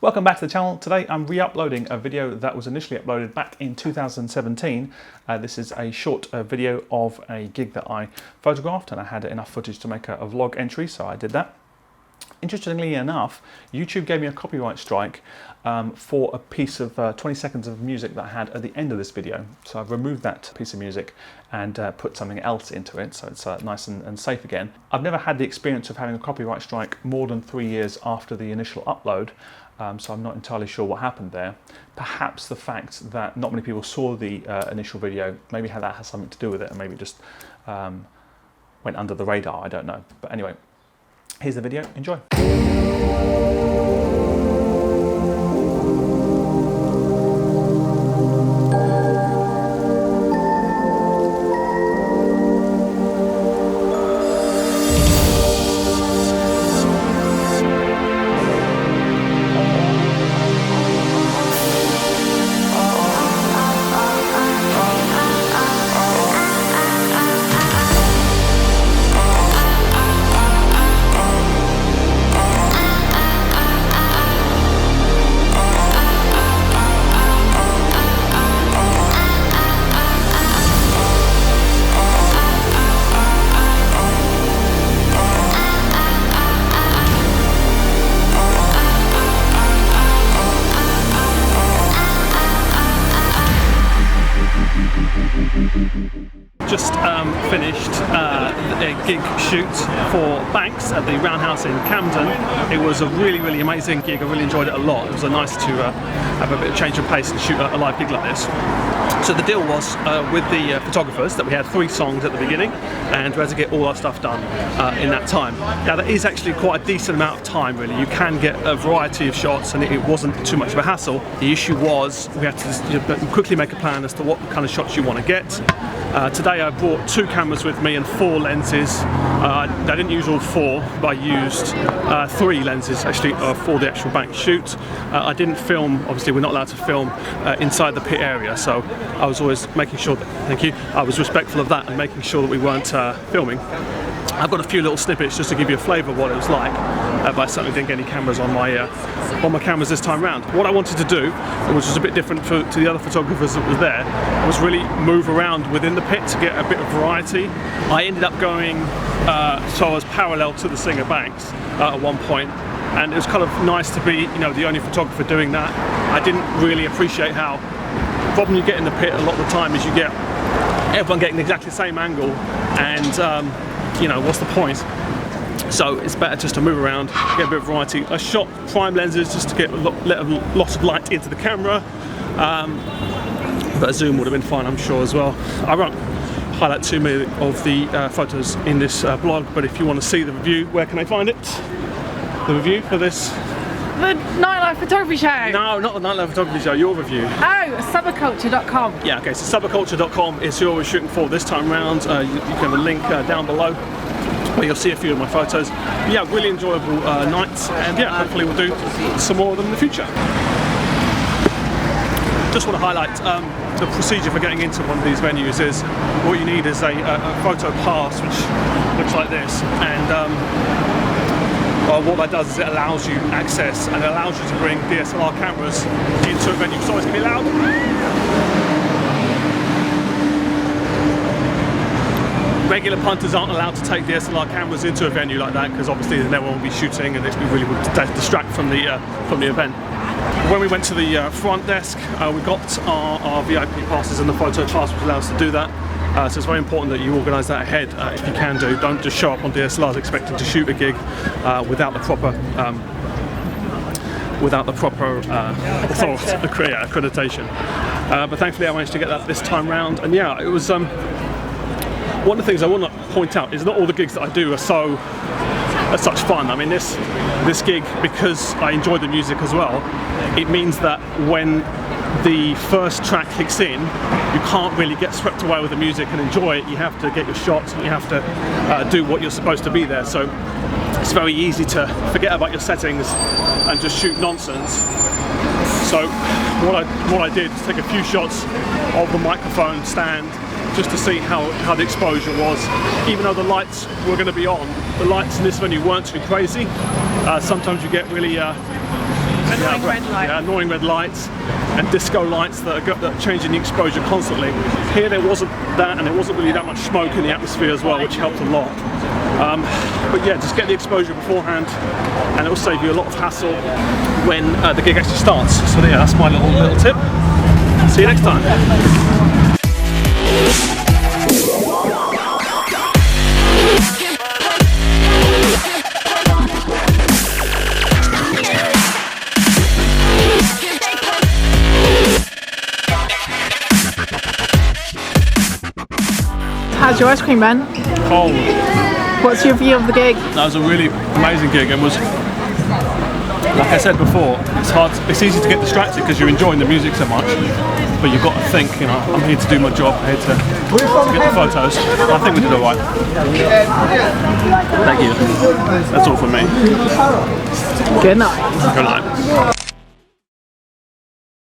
Welcome back to the channel. Today I'm re-uploading a video that was initially uploaded back in 2017. This is a short video of a gig that I photographed, and I had enough footage to make a vlog entry, so I did that. Interestingly enough, YouTube gave me a copyright strike for a piece of 20 seconds of music that I had at the end of this video. So I've removed that piece of music and put something else into it, so it's nice and safe again. I've never had the experience of having a copyright strike more than 3 years after the initial upload. So I'm not entirely sure what happened there. Perhaps the fact that not many people saw the initial video, maybe that has something to do with it, and maybe just went under the radar, I don't know. But anyway, here's the video, enjoy. Just finished a gig shoot for Banks at the Roundhouse in Camden. It was a really amazing gig. I really enjoyed it a lot. It was nice to have a bit of change of pace and shoot a live gig like this. So the deal was with the photographers that we had 3 songs at the beginning, and we had to get all our stuff done in that time. Now that is actually quite a decent amount of time, really. You can get a variety of shots and it wasn't too much of a hassle. The issue was we had to quickly make a plan as to what kind of shots you want to get. Today I brought 2 cameras with me and 4 lenses. I didn't use all 4, but I used 3 lenses actually for the actual Banks shoot. I didn't film, obviously we're not allowed to film inside the pit area, so I was always making sure that, thank you, I was respectful of that and making sure that we weren't filming. I've got a few little snippets just to give you a flavour of what it was like, but I certainly didn't get any cameras on my cameras this time round. What I wanted to do, which was a bit different to the other photographers that was there, was really move around within the pit to get a bit of variety. I ended up going so I was parallel to the singer Banks at one point, and it was kind of nice to be, the only photographer doing that. I didn't really appreciate how the problem you get in the pit a lot of the time is you get everyone getting exactly the same angle, and what's the point? So it's better just to move around, get a bit of variety. I shot prime lenses just to get let a lot of light into the camera, but a zoom would have been fine, I'm sure, as well. I won't highlight too many of the photos in this blog, but if you want to see the review, where can I find it? The review for this? The Nightlife Photography Show? No, not the Nightlife Photography Show, your review. Oh, subculture.com. Yeah, okay, so subculture.com is who I was shooting for this time round. You can have a link down below where you'll see a few of my photos. But yeah, really enjoyable nights, and yeah, hopefully we'll do some more of them in the future. Just want to highlight the procedure for getting into one of these venues is what you need is a photo pass, which looks like this, and what that does is it allows you access, and it allows you to bring DSLR cameras into a venue. So it's going to be loud. Regular punters aren't allowed to take DSLR cameras into a venue like that, because obviously then everyone will be shooting and it really would distract from the event. When we went to the front desk, we got our VIP passes, and the photo pass would allow us to do that. So it's very important that you organise that ahead if you can do. Don't just show up on DSLRs expecting to shoot a gig without the proper accreditation. But thankfully I managed to get that this time round, and yeah, it was one of the things I want to point out is not all the gigs that I do are such fun. I mean, this gig, because I enjoyed the music as well, it means that when the first track kicks in, you can't really get swept away with the music and enjoy it. You have to get your shots, and you have to do what you're supposed to be there. So it's very easy to forget about your settings and just shoot nonsense. So what I did was take a few shots of the microphone stand just to see how the exposure was. Even though the lights were going to be on, the lights in this venue weren't too crazy. Sometimes you get really Annoying red lights. Yeah, annoying red lights and disco lights that are changing the exposure constantly. Here there wasn't that, and there wasn't really that much smoke in the atmosphere as well, which helped a lot. But yeah, just get the exposure beforehand, and it will save you a lot of hassle when the gig actually starts. So yeah, that's my little tip. See you next time. How's your ice cream, Ben? Cold. What's your view of the gig? That was a really amazing gig. It was, like I said before, it's easy to get distracted because you're enjoying the music so much, but you've got to think, you know, I'm here to do my job, I'm here to get the photos. I think we did all right. Thank you. That's all from me. Good night. Good night.